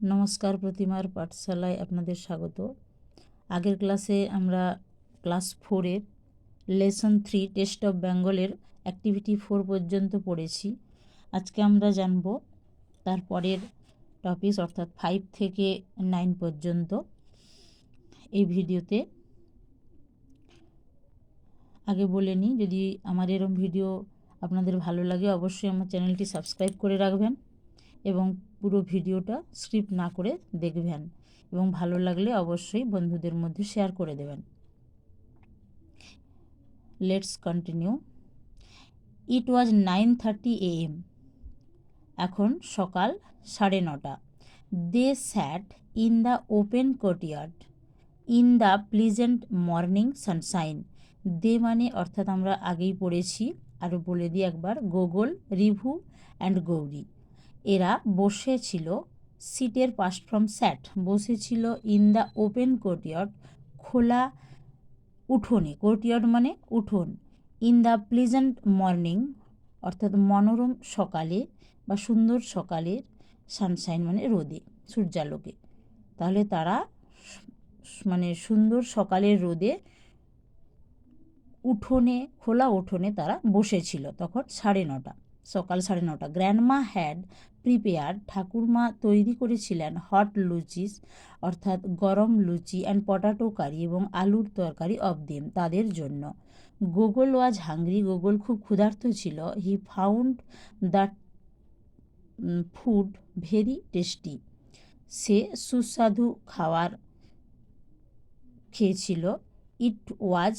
নমস্কার, প্রতিমার পাঠশালায় আপনাদের স্বাগত। আগের ক্লাসে আমরা ক্লাস 4-এর লেসন 3 টেস্ট অফ বেঙ্গলের অ্যাক্টিভিটি 4 পর্যন্ত পড়েছি। আজকে আমরা জানব তারপরের টপিক অর্থাৎ 5 থেকে 9 পর্যন্ত এই ভিডিওতে। আগে বলে নিই, যদি আমার এরকম ভিডিও আপনাদের ভালো লাগে অবশ্যই আমার চ্যানেলটি সাবস্ক্রাইব করে রাখবেন এবং পুরো ভিডিওটা স্কিপ না করে দেখবেন এবং ভালো লাগলে অবশ্যই বন্ধুদের মধ্যে শেয়ার করে দেবেন। Let's continue. It was 9:30 AM। এখন সকাল 9:30। They sat in the open courtyard in the pleasant morning sunshine. They মানে অর্থাৎ আমরা আগেই পড়েছি, আরও বলে দিই একবার, গোগল, রিভু অ্যান্ড গৌরী। এরা বসেছিল, সিটের পাস্ট ফ্রম স্যাট, বসেছিল ইন দ্য ওপেন কোর্টইয়ার্ড, খোলা উঠোনে, কোর্টইয়ার্ড মানে উঠোন, ইন দ্য প্লিজেন্ট মর্নিং অর্থাৎ মনোরম সকালে বা সুন্দর সকালের, সানশাইন মানে রোদে, সূর্যালোকে। তাহলে তারা মানে সুন্দর সকালের রোদে উঠোনে, খোলা উঠোনে তারা বসেছিল তখন 9:30, সকাল 9:30। গ্র্যান্ডমা হ্যাড প্রিপেয়ার, ঠাকুরমা তৈরি করেছিলেন, হট লুচিস অর্থাৎ গরম লুচি অ্যান্ড পটাটো কারি এবং আলুর তরকারি অফ দেম তাদের জন্য। গোগল ওয়াজ হাংরি, গোগল খুব ক্ষুধার্ত ছিল। He found the food very tasty, সে সুস্বাদু খাবার খেয়েছিল। It was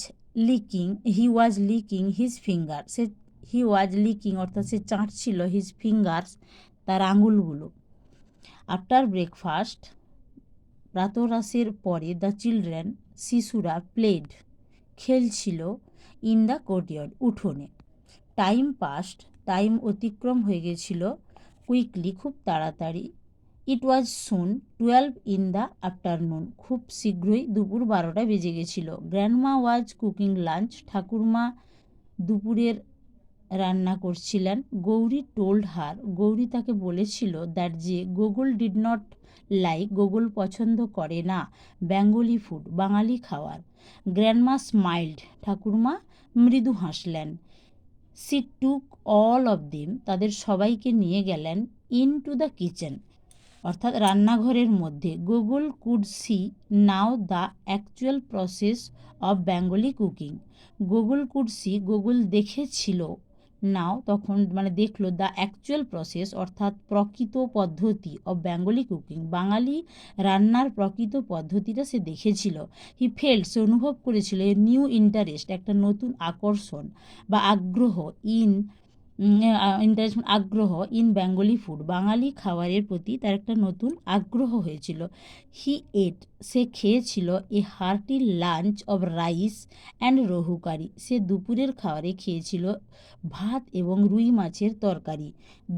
licking, he was licking his finger, সে হি ওয়াজ লিকিং অর্থাৎ সে চাটছিল, হিজ ফিঙ্গার্স তার আঙুলগুলো। আফটার ব্রেকফাস্ট, প্রাতরাশের পরে, দ্য চিলড্রেন শিশুরা প্লেড খেলছিল, ইন দ্য কোর্টইয়ার্ড উঠোনে। টাইম পাস্ট, টাইম অতিক্রম হয়ে গেছিল, কুইকলি খুব তাড়াতাড়ি। ইট ওয়াজ সুন 12 ইন দ্য আফটারনুন, খুব শীঘ্রই দুপুর 12টা বেজে গেছিল। গ্র্যান্ডমা ওয়াজ কুকিং লাঞ্চ, ঠাকুরমা দুপুরের রান্না করছিলেন। গৌরী টোল্ড হার, গৌরী তাকে বলেছিল, দ্যাট যে Gogol did not like, Gogol পছন্দ করে না, বেঙ্গলি ফুড বাঙালি খাবার। গ্র্যান্ডমা স্মাইল্ড, ঠাকুরমা মৃদু হাসলেন। C took all of them, তাদের সবাইকে নিয়ে গেলেন, ইন টু দ্য কিচেন অর্থাৎ রান্নাঘরের মধ্যে। Gogol could see now the actual process of Bengali cooking, Gogol could see Gogol দেখেছিল, নাও তখন মানে দেখলো, দ্য অ্যাকচুয়াল প্রসেস অর্থাৎ প্রকৃত পদ্ধতি, অফ বেঙ্গলি কুকিং বাঙালি রান্নার প্রকৃত পদ্ধতিটা সে দেখেছিল। হি ফেল্ড, সে অনুভব করেছিল, এ নিউ ইন্টারেস্ট একটা নতুন আকর্ষণ বা আগ্রহ, আগ্রহ ইন বেঙ্গলি ফুড বাঙালি খাবারের প্রতি তার একটা নতুন আগ্রহ হয়েছিল। হি এট, সে খেয়েছিল, a hearty lunch of rice and rohu curry, সে দুপুরের খাবারে খেয়েছিল ভাত এবং রুই মাছের তরকারি।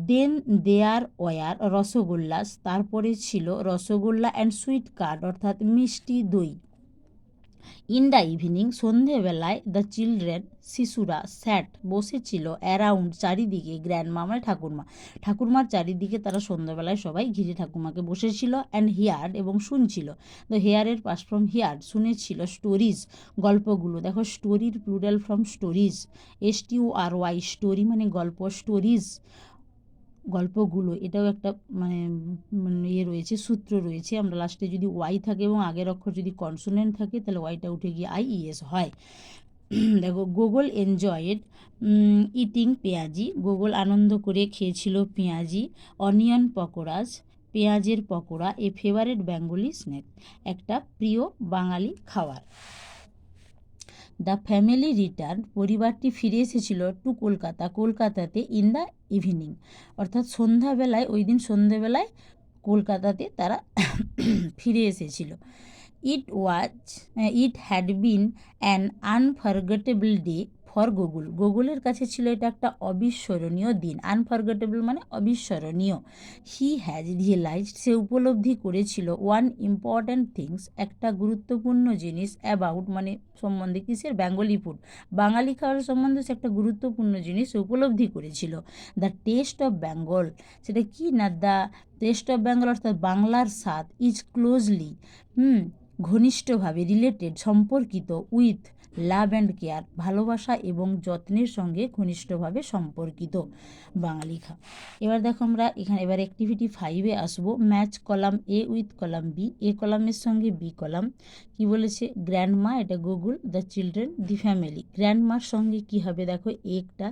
দেন দেয়ার ওয়ার রসগোল্লাস, তারপরে ছিল রসগোল্লা অ্যান্ড সুইট কার্ড অর্থাৎ মিষ্টি দই। ইন দ্য ইভিনিং, সন্ধেবেলায়, দ্য চিলড্রেন শিশুরা স্যাট বসেছিল, অ্যারাউন্ড চারিদিকে, গ্র্যান্ডমা মানে ঠাকুরমা, ঠাকুরমার চারিদিকে তারা সন্ধ্যাবেলায় সবাই ঘিরে ঠাকুমাকে বসেছিল। অ্যান্ড হিয়ার্ড এবং শুনছিল, দ্য হেয়ারের পাস ফ্রম হিয়ার্ড শুনেছিল, স্টোরিজ গল্পগুলো। দেখো স্টোরির plural form stories, STORY story মানে গল্প, স্টোরিজ গল্পগুলো, এটাও একটা মানে ইয়ে রয়েছে, সূত্র রয়েছে। আমরা লাস্টে যদি ওয়াই থাকে এবং আগের অক্ষর যদি কনসোনেন্ট থাকে তাহলে ওয়াইটা উঠে গিয়ে IES হয়। দেখো গোগল এনজয়েড ইটিং পেঁয়াজি, গোগল আনন্দ করে খেয়েছিল পেঁয়াজি। অনিয়ন পকোড়াস, পেঁয়াজের পকোড়া। এ ফেভারেট বেঙ্গলি স্ন্যাক, একটা প্রিয় বাঙালি খাবার। দ্য ফ্যামিলি রিটার্ন, পরিবারটি ফিরে এসেছিল, টু কলকাতা কলকাতাতে, ইন দ্য ইভিনিং অর্থাৎ সন্ধ্যাবেলায়, ওই দিন সন্ধ্যাবেলায় কলকাতাতে তারা ফিরে এসেছিল। It had been an unforgettable day for Gogol, গুগলের কাছে ছিল এটা একটা অবিস্মরণীয় দিন। আনফরগেটেবল মানে অবিস্মরণীয়। হি হ্যাজ রিয়েলাইজড, সে উপলব্ধি করেছিল, ওয়ান ইম্পর্ট্যান্ট থিংস, একটা গুরুত্বপূর্ণ জিনিস, অ্যাবাউট মানে সম্বন্ধে, কিসের, বেঙ্গলি ফুড, বাঙালি খাওয়ার সম্বন্ধে সে একটা গুরুত্বপূর্ণ জিনিস উপলব্ধি করেছিল। দ্য টেস্ট অফ বেঙ্গল, সেটা কি না, দ্য টেস্ট অফ বেঙ্গল অর্থাৎ বাংলার স্বাদ, ইজ ক্লোজলি ঘনিষ্ঠভাবে রিলেটেড সম্পর্কিত, উইথ লাভ অ্যান্ড কেয়ার, ভালোবাসা এবং যত্নের সঙ্গে ঘনিষ্ঠভাবে সম্পর্কিত বাঙালি খা। এবার দেখো আমরা এবার অ্যাক্টিভিটি 5-এ আসবো। Match column A with column B, A কলামের সঙ্গে বি কলাম। কি বলেছে, গ্র্যান্ডমা, এটা Gogol, the children, the family. গ্র্যান্ডমার সঙ্গে কি হবে দেখো, একটা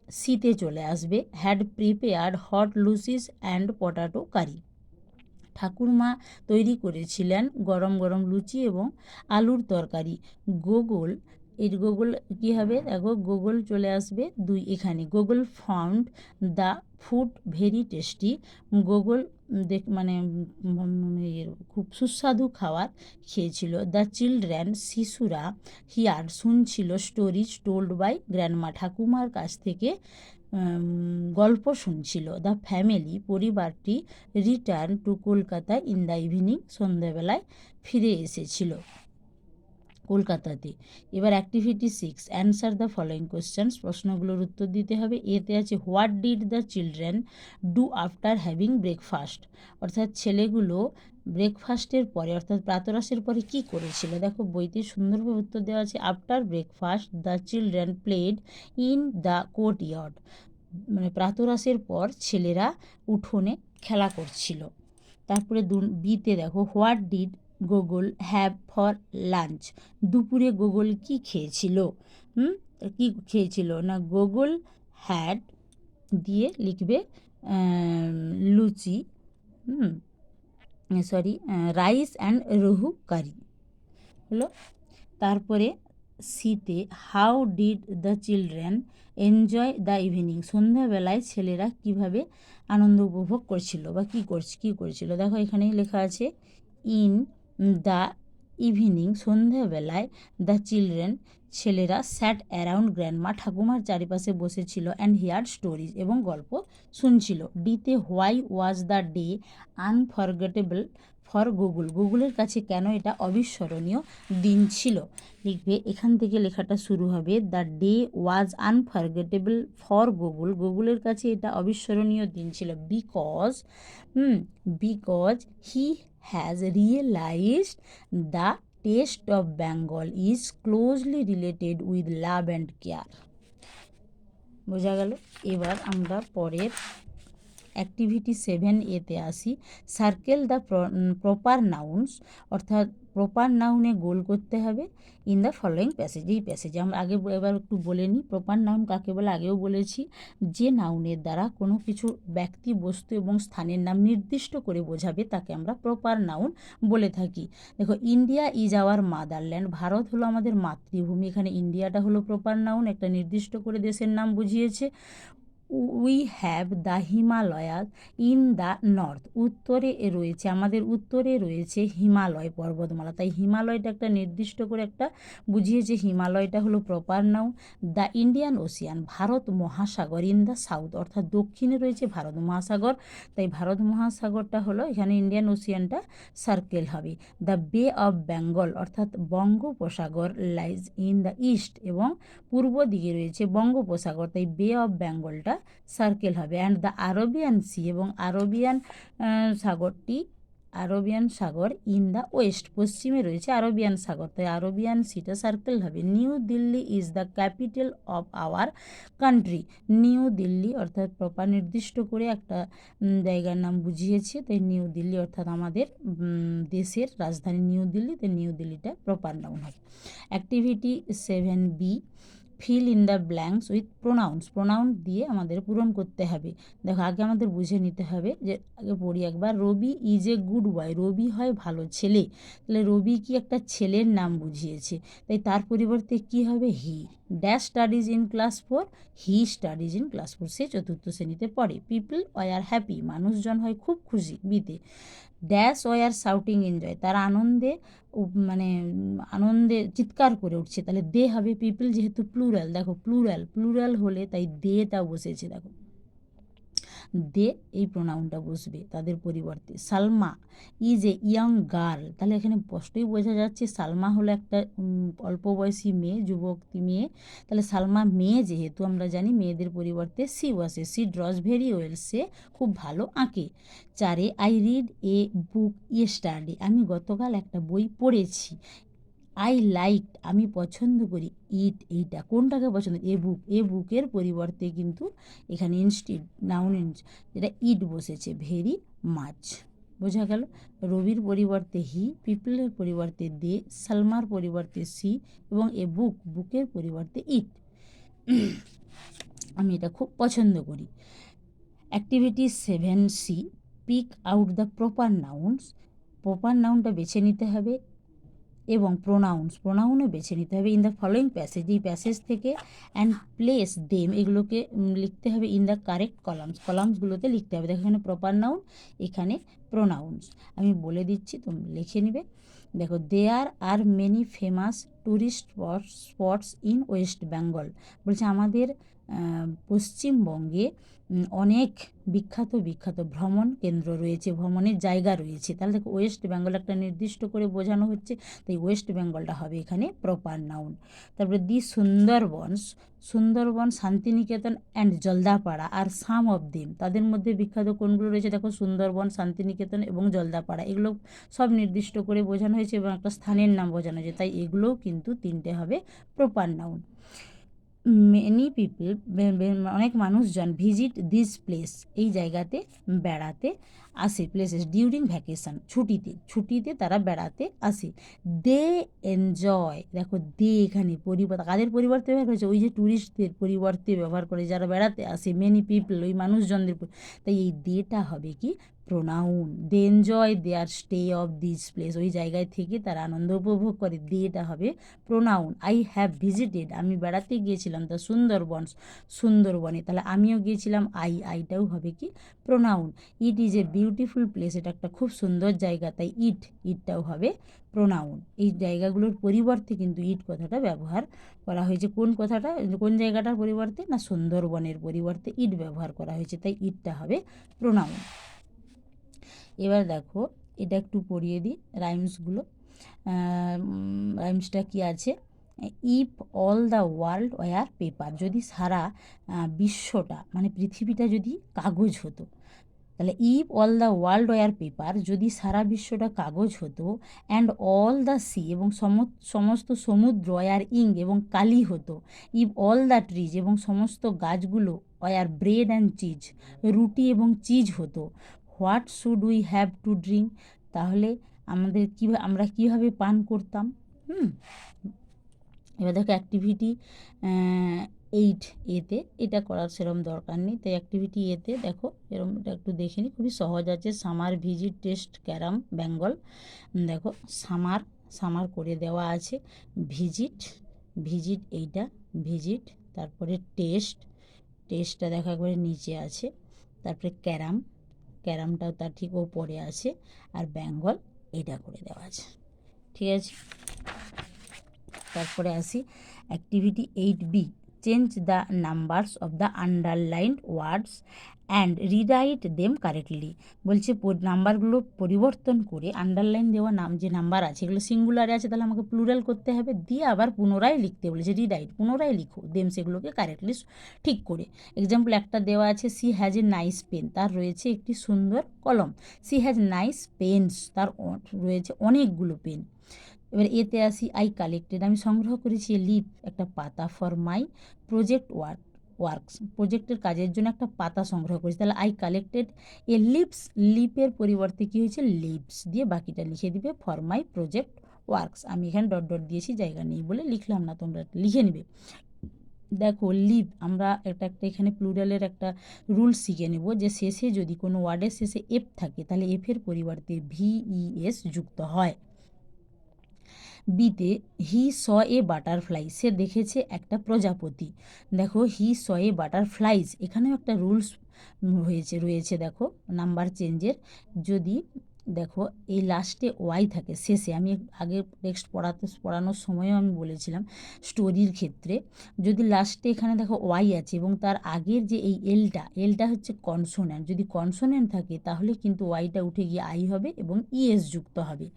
সিতে চলে আসবে, had prepared hot luchis and potato curry. ঠাকুরমা তৈরি করেছিলেন গরম গরম লুচি এবং আলুর তরকারি। গুগল, এর গুগল কী হবে দেখো, গুগল চলে আসবে এখানে। Gogol found the food very tasty. Gogol মানে খুব সুস্বাদু খাবার খেয়েছিল। দ্য চিলড্রেন, শিশুরা, হিয়ার শুনছিল, স্টোরিজ টোল্ড বাই গ্র্যান্ডমা, ঠাকুমার কাছ থেকে গল্প শুনছিল। দ্য ফ্যামিলি, পরিবারটি, return to Kolkata in the evening, সন্ধ্যাবেলায় ফিরে এসেছিল কলকাতাতে। এবার activity 6, answer the following questions, প্রশ্নগুলোর উত্তর দিতে হবে। এতে আছে, what did the children do after having breakfast, অর্থাৎ ছেলেগুলো ব্রেকফাস্টের পরে অর্থাৎ প্রাতরাশের পরে কি করেছিল। দেখো বইতে সুন্দরভাবে উত্তর দেওয়া আছে, after breakfast the children played in the court yard, মানে প্রাতরাশের পর ছেলেরা উঠোনে খেলা করছিল। তারপরে বিতে দেখো, what did Google have for lunch, দুপুরে গুগল কি খেয়েছিল। কি খেয়েছিল না, গুগল হ্যাড দিয়ে লিখবে লুচি, রাইস অ্যান্ড রোহু কারি হলো। তারপরে সিতে, how did the children enjoy the evening, সন্ধ্যাবেলায় ছেলেরা কিভাবে আনন্দ উপভোগ করছিল বা কী করেছিল। দেখো এখানেই লেখা আছে, ইন দ্য ইভিনিং, সন্ধ্যাবেলায়, দ্য চিলড্রেন, ছেলেরা, স্যাট অ্যারাউন্ড গ্র্যান্ডমা, ঠাকুমার চারিপাশে বসেছিল, অ্যান্ড হিয়ার স্টোরিজ, এবং গল্প শুনছিল। ডিতে, why was the day unforgettable for Gogol, গুগলের কাছে কেন এটা অবিস্মরণীয় দিন ছিল। লিখবে, এখান থেকে লেখাটা শুরু হবে, the day was unforgettable for Gogol, গুগলের কাছে এটা অবিস্মরণীয় দিন ছিল, because he has realised the taste of Bengal is closely related with love and care. বোঝা গেল। এবার আমরা পরের অ্যাক্টিভিটি 7-এতে আসি। সার্কেল দ্য প্রপার নাউন্স, অর্থাৎ প্রপার নাউনে গোল করতে হবে ইন দ্য ফলোয়িং প্যাসেজ, এই প্যাসেজে। আমরা এবার একটু বলে নিই প্রপার নাউন কাকে বলে। আগেও বলেছি, যে নাউনের দ্বারা কোনো কিছু ব্যক্তি, বস্তু এবং স্থানের নাম নির্দিষ্ট করে বোঝাবে তাকে আমরা প্রপার নাউন বলে থাকি। দেখো, India is our motherland, Bharat হলো আমাদের মাতৃভূমি। এখানে ইন্ডিয়াটা হলো প্রপার নাউন, একটা নির্দিষ্ট করে দেশের নাম বুঝিয়েছে। We have the Himalayas in the north, উত্তরে রয়েছে, আমাদের উত্তরে রয়েছে হিমালয় পর্বতমালা, তাই হিমালয়টা একটা নির্দিষ্ট করে একটা বুঝিয়েছে, হিমালয়টা হলো proper noun. The Indian Ocean, Bharat মহাসাগর, ইন দ্য সাউথ, অর্থাৎ দক্ষিণে রয়েছে ভারত মহাসাগর, তাই ভারত মহাসাগরটা হলো, এখানে ইন্ডিয়ান ওশিয়ানটা সার্কেল হবে। দ্য বে অফ বেঙ্গল, অর্থাৎ বঙ্গোপসাগর, লাইজ ইন দ্য ইস্ট, এবং পূর্ব দিকে রয়েছে বঙ্গোপসাগর, তাই বে অফ বেঙ্গলটা সার্কেল হবে। অ্যান্ড দ্য আরবিয়ান সি, এবং Arabian Sagar in the West, পশ্চিমে রয়েছে আরবিয়ান সাগর, তাই আরবিয়ান সিটা সার্কেল হবে। New Delhi is the capital of our country, new Delhi অর্থাৎ প্রপার নির্দিষ্ট করে একটা জায়গার নাম বুঝিয়েছে, তাই নিউ দিল্লি অর্থাৎ আমাদের দেশের রাজধানী নিউ দিল্লি, তাই নিউ দিল্লিটা প্রপার নাউন হবে। Activity 7B, fill in the blanks with pronounce, pronoun দিয়ে আমাদের পূরণ করতে হবে। দেখো আগে আমাদের বুঝে নিতে হবে, যে আগে পড়ি একবার, রবি ইজ এ গুড বয়, রবি হয় ভালো ছেলে, তাহলে রবি কি একটা ছেলের নাম বুঝিয়েছে, তাই তার পরিবর্তে কি হবে, he. Dash studies in class 4, he studies in class 4, সে 4th শ্রেণীতে পড়ে। পিপল ওয়ার হ্যাপি, মানুষজন হয় খুব খুশি। বিতে ড্যাশ ওয়ার শাউটিং এনজয়, তারা আনন্দে মানে আনন্দে চিৎকার করে উঠছে, তাহলে দে হবে। পিপল যেহেতু প্লুরাল, দেখো প্লুরাল হলে তাই দেটা বসেছে, দেখো দে এই প্রোনাউনটা বসবে তাদের পরিবর্তে। Salma is a young girl, তাহলে এখানে স্পষ্টই বোঝা যাচ্ছে সালমা হলো একটা অল্প বয়সী মেয়ে, যুবতী মেয়ে। তাহলে সালমা মেয়ে যেহেতু আমরা জানি মেয়েদের পরিবর্তে সি বসে। সি ড্রস ভেরি ওয়েল, সে খুব ভালো আঁকে। 4 I read a book yesterday, আমি গতকাল একটা বই পড়েছি। আই লাইক, আমি পছন্দ করি। ইট, এইটা কোনটাকে পছন্দ, এ বুকের পরিবর্তে কিন্তু এখানে ইনস্টিড নাউন যেটা ইট বসেছে, ভেরি মাচ। বোঝা গেল? রবির পরিবর্তে হি, পিপলের পরিবর্তে দে, সালমার পরিবর্তে সি এবং বুকের পরিবর্তে ইট। আমি এটা খুব পছন্দ করি। Activity 7C, pick out the proper nouns, proper নাউনটা বেছে নিতে হবে এবং প্রোনাউনও বেছে নিতে হবে। ইন দ্য ফলোয়িং প্যাসেজ, এই প্যাসেজ থেকে, অ্যান্ড প্লেস দেম, এগুলোকে লিখতে হবে ইন দ্য কারেক্ট কলামসগুলোতে লিখতে হবে। দেখো এখানে প্রপার নাউন, এখানে প্রোনাউন্স। আমি বলে দিচ্ছি, তুমি লিখে নিবে। দেখো, there are many famous tourist spots in West Bengal, বলছে আমাদের পশ্চিমবঙ্গে অনেক বিখ্যাত ভ্রমণ কেন্দ্র রয়েছে, ভ্রমণের জায়গা রয়েছে। তাহলে দেখো ওয়েস্ট বেঙ্গল একটা নির্দিষ্ট করে বোঝানো হচ্ছে, তাই ওয়েস্ট বেঙ্গলটা হবে এখানে প্রপার নাউন। তারপরে the Sundarban, Santiniketan and Jaldapara are some of them, তাদের মধ্যে বিখ্যাত কোনগুলো রয়েছে, দেখো সুন্দরবন, শান্তিনিকেতন এবং জলদাপাড়া, এগুলো সব নির্দিষ্ট করে বোঝানো হয়েছে এবং একটা স্থানের নাম বোঝানো হয়েছে, তাই এগুলোও কিন্তু 3টে হবে প্রপার নাউন। মেনি পিপল, অনেক মানুষজন, ভিজিট দিস প্লেস, এই জায়গাতে বেড়াতে আসে। প্লেসেস ডিউরিং ভ্যাকেশন, ছুটিতে তারা বেড়াতে আসে। দে এনজয়, দেখো দে এখানে কাদের পরিবর্তে ব্যবহার করেছে, ওই যে ট্যুরিস্টদের পরিবর্তে ব্যবহার করে, যারা বেড়াতে আসে। মেনি পিপল, ওই মানুষজনদের, তাই এই দেটা হবে কি pronoun. They enjoy their stay of this place, ওই জায়গায় থেকে তারা আনন্দ উপভোগ করে, দেটা হবে প্রোনাউন। আই হ্যাভ ভিজিটেড, আমি বেড়াতে গিয়েছিলাম দ্য সুন্দরবনে, তাহলে আমিও গিয়েছিলাম, আইটাও হবে কি pronoun. It is a beautiful place, এটা একটা খুব সুন্দর জায়গা, তাই ইটটাও হবে প্রোনাউন। এই জায়গাগুলোর পরিবর্তে কিন্তু ইট কথাটা ব্যবহার করা হয়েছে। কোন জায়গাটার পরিবর্তে, না সুন্দরবনের পরিবর্তে ইট ব্যবহার করা হয়েছে, তাই ইটটা হবে প্রোনাউন। এবার দেখো এটা একটু পড়িয়ে দিই রাইমসগুলো। রাইমসটা কি আছে, if all the world war paper, যদি সারা বিশ্বটা মানে পৃথিবীটা যদি কাগজ হতো, তাহলে if all the world war paper, যদি সারা বিশ্বটা কাগজ হতো, অ্যান্ড অল দ্য সি, এবং সমস্ত সমুদ্র ওয়ার ইঙ্ক, এবং কালি হতো। ইফ অল দ্য ট্রিজ, এবং সমস্ত গাছগুলো ওয়ার ব্রেড অ্যান্ড চিজ, রুটি এবং চিজ হতো। What should we have to drink, তাহলে আমরা কীভাবে পান করতাম। এবার দেখো অ্যাক্টিভিটি 8A, এটা করার সেরকম দরকার নেই, তাই অ্যাক্টিভিটি এতে দেখো এরকম, এটা একটু দেখে নিই, খুবই সহজ আছে। Summer visit test carrom Bengal, দেখো সামার করে দেওয়া আছে। ভিজিট এইটা ভিজিট, তারপরে টেস্টটা দেখো একবারে নিচে আছে, তারপরে ক্যারামটাও তার ঠিক ওপরে আছে, আর বেঙ্গল এইটা করে দেওয়া আছে, ঠিক আছে। তারপরে আসি activity 8B, change the numbers of the underlined words and rewrite them correctly, বলছে নাম্বারগুলো পরিবর্তন করে, আন্ডারলাইন দেওয়া যে নাম্বার আছে এগুলো সিঙ্গুলারে আছে, তাহলে আমাকে প্লুরাল করতে হবে, দিয়ে আবার পুনরায় লিখতে বলেছে, রিরাইট, পুনরায় লিখো দেম, সেগুলোকে কারেক্টলি ঠিক করে। এক্সাম্পল একটা দেওয়া আছে, she has a nice pen, তার রয়েছে একটি সুন্দর কলম। সি হ্যাজ নাইস পেনস, তার রয়েছে অনেকগুলো পেন। এবার এতে আসি, আই কালেক্টেড, আমি সংগ্রহ করেছি, লিপ একটা পাতা, ফর মাই প্রজেক্ট ওয়ার্কস, প্রজেক্টের কাজের জন্য একটা পাতা সংগ্রহ করেছি, তাহলে আই কালেক্টেড এ লিপের পরিবর্তে কী হয়েছে, লিপস দিয়ে বাকিটা লিখে দিবে, ফর মাই প্রজেক্ট ওয়ার্কস। আমি এখানে ডট দিয়েছি, জায়গা নেই বলে লিখলাম না, তোমরা লিখে নেবে। দেখো লিপ, আমরা একটা এখানে প্লুরালের একটা রুল শিখে নেব, যে শেষে যদি কোনো ওয়ার্ডের শেষে এফ থাকে, তাহলে এফের পরিবর্তে VES যুক্ত হয়। বিতে হি স এ বাটারফ্লাই, সে দেখেছে একটা প্রজাপতি। দেখো হি স এ বাটারফ্লাইজ, এখানেও একটা রুলস রয়েছে দেখো নাম্বার চেঞ্জের। যদি দেখো এই লাস্টে ওয়াই থাকে শেষে, আমি আগে টেক্সট পড়ানোর সময়ও আমি বলেছিলাম স্টোরির ক্ষেত্রে, যদি লাস্টে এখানে দেখো ওয়াই আছে এবং তার আগের যে এই এলটা হচ্ছে কনসোন্যান্ট, যদি কনসোন্যান্ট থাকে তাহলে কিন্তু ওয়াইটা উঠে গিয়ে আই হবে এবং ইএস যুক্ত হবে।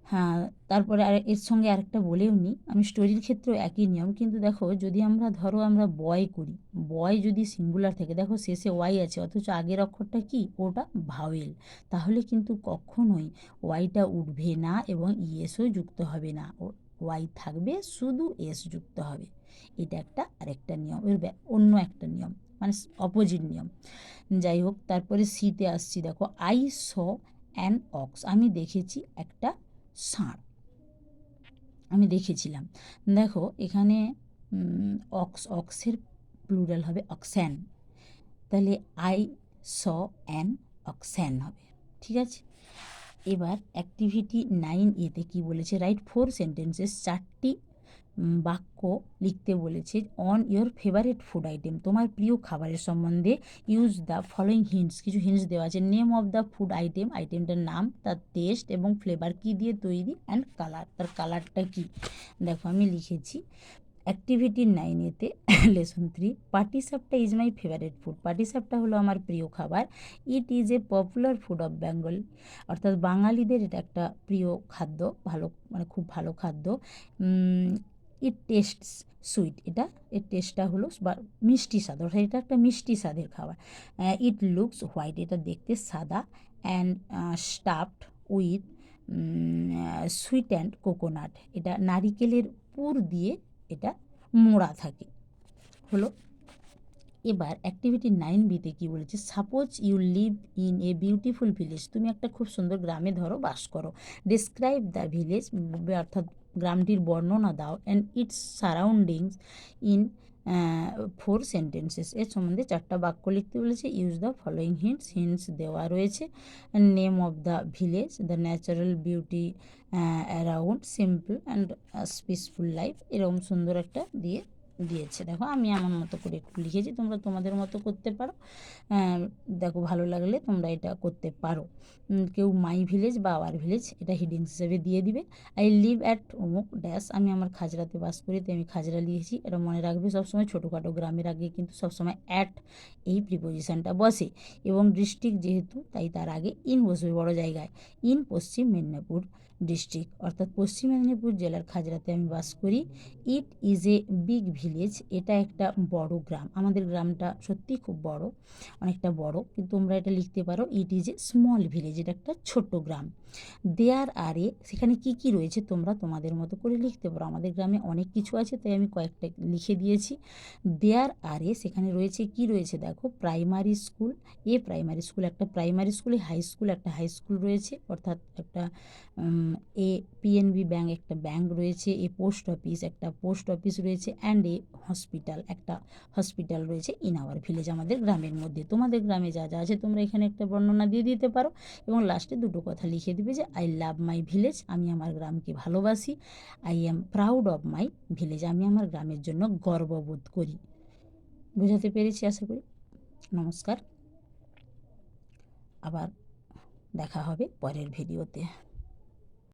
হ্যাঁ, তারপরে আর এর সঙ্গে আরেকটা বলেও নিই, আমি স্টোরির ক্ষেত্রেও একই নিয়ম, কিন্তু দেখো যদি আমরা আমরা বয় করি, বয় যদি সিঙ্গুলার থাকে, দেখো শেষে ওয়াই আছে অথচ আগের অক্ষরটা কি, ওটা ভাওয়েল, তাহলে কিন্তু কখনোই ওয়াইটা উঠবে না এবং ইএসও যুক্ত হবে না, ওয়াই থাকবে, শুধু এস যুক্ত হবে। এটা একটা আরেকটা নিয়ম, এর অন্য একটা নিয়ম, মানে অপোজিট নিয়ম। যাই হোক, তারপরে সিতে আসছি। দেখো আই স অ্যান অক্স, আমি দেখেছি একটা ষাঁড়, আমি দেখেছিলাম। দেখো এখানে অক্সের প্লুরাল হবে অক্স্যান, তাহলে আই স অ্যান অক্স্যান হবে। ঠিক আছে, এবার অ্যাক্টিভিটি 9A-তে কী বলেছে, রাইট 4 সেন্টেন্সেস, 4টি বাক্য লিখতে বলেছে on your favourite food item, তোমার প্রিয় খাবারের সম্বন্ধে। ইউজ দ্য ফলোয়িং হিন্টস, কিছু হিন্টস দেওয়া আছে। Name of the food item, আইটেমটার নাম, তার টেস্ট এবং ফ্লেভার কী দিয়ে তৈরি, অ্যান্ড কালার, তার কালারটা কী। দেখো আমি লিখেছি অ্যাক্টিভিটি 9A-তে lesson 3, patisapta is my favourite food, patisapta হলো আমার প্রিয় খাবার। It is a popular food of Bengal, অর্থাৎ বাঙালিদের এটা একটা প্রিয় খাদ্য, ভালো মানে খুব ভালো খাদ্য। ইট টেস্টস সুইট, এর টেস্টটা হলো বা মিষ্টি স্বাদ, অর্থাৎ এটা একটা মিষ্টি স্বাদের খাবার। ইট লুকস হোয়াইট, এটা দেখতে সাদা। And stuffed with sweet and coconut, এটা নারিকেলের পুর দিয়ে এটা মোড়া থাকে, হলো। এবার অ্যাক্টিভিটি 9B-তে কী বলেছে, suppose you live in a beautiful village, তুমি একটা খুব সুন্দর গ্রামে ধরো বাস করো। ডিসক্রাইব দ্য ভিলেজ, অর্থাৎ গ্রামটির বর্ণনা দাও। And it's surroundings in 4 sentences, এর সম্বন্ধে 4টা বাক্য লিখতে বলেছে। ইউজ দ্য ফলোয়িং হিন্টস দেওয়া রয়েছে। Name of the village, the natural beauty around, simple and peaceful life, এরকম সুন্দর একটা দিয়েছে। দেখো আমি আমার মতো করে একটু লিখেছি, তোমরা তোমাদের মতো করতে পারো। দেখো ভালো লাগলে তোমরা এটা করতে পারো। কেউ মাই ভিলেজ বা আওয়ার ভিলেজ এটা হিডিংস হিসেবে দিয়ে দিবে। আই লিভ অ্যাট অমুক ড্যাশ, আমি আমার খাজরাতে বাস করি, তো আমি খাজরা লিখেছি। এটা মনে রাখবে সবসময়, ছোটোখাটো গ্রামের আগে কিন্তু সবসময় অ্যাট এই প্রিপোজিশানটা বসে, এবং ডিস্ট্রিক্ট যেহেতু তাই তার আগে ইন বসবে বড় জায়গায়। ইন পশ্চিম মেদিনীপুর ডিস্ট্রিক্ট, অর্থাৎ পশ্চিম মেদিনীপুর জেলার খাজরাতে আমি বাস করি। ইট ইজ এ বিগ ভিলেজ, এটা একটা বড় গ্রাম, আমাদের গ্রামটা সত্যিই খুব বড়, অনেকটা বড়, কিন্তু তোমরা এটা লিখতে পারো ইট ইজ এ স্মল ভিলেজ, এটা একটা ছোট্ট গ্রাম। দেয়ার আর এ, সেখানে কি কি রয়েছে তোমরা তোমাদের মতো করে লিখতে পারো, আমাদের গ্রামে অনেক কিছু আছে তাই আমি কয়েকটা লিখে দিয়েছি। দেয়ার আর এ, সেখানে রয়েছে কি রয়েছে, দেখো প্রাইমারি স্কুল, প্রাইমারি স্কুল, একটা প্রাইমারি স্কুলে, হাই স্কুল, একটা হাই স্কুল রয়েছে, অর্থাৎ একটা পিএনবি ব্যাঙ্ক, একটা ব্যাঙ্ক রয়েছে। পোস্ট অফিস, একটা পোস্ট অফিস রয়েছে। অ্যান্ড হসপিটাল, একটা হসপিটাল রয়েছে ইন আওয়ার ভিলেজ, আমাদের গ্রামের মধ্যে। তোমাদের গ্রামে যা যা আছে তোমরা এখানে একটা বর্ণনা দিয়ে দিতে পারো, এবং লাস্টে দুটো কথা লিখে দিবে যে আই লাভ মাই ভিলেজ, আমি আমার গ্রামকে ভালোবাসি। I am proud of my village, আমি আমার গ্রামের জন্য গর্ববোধ করি। বোঝাতে পেরেছি আশা করি। নমস্কার, আবার দেখা হবে পরের ভিডিওতে।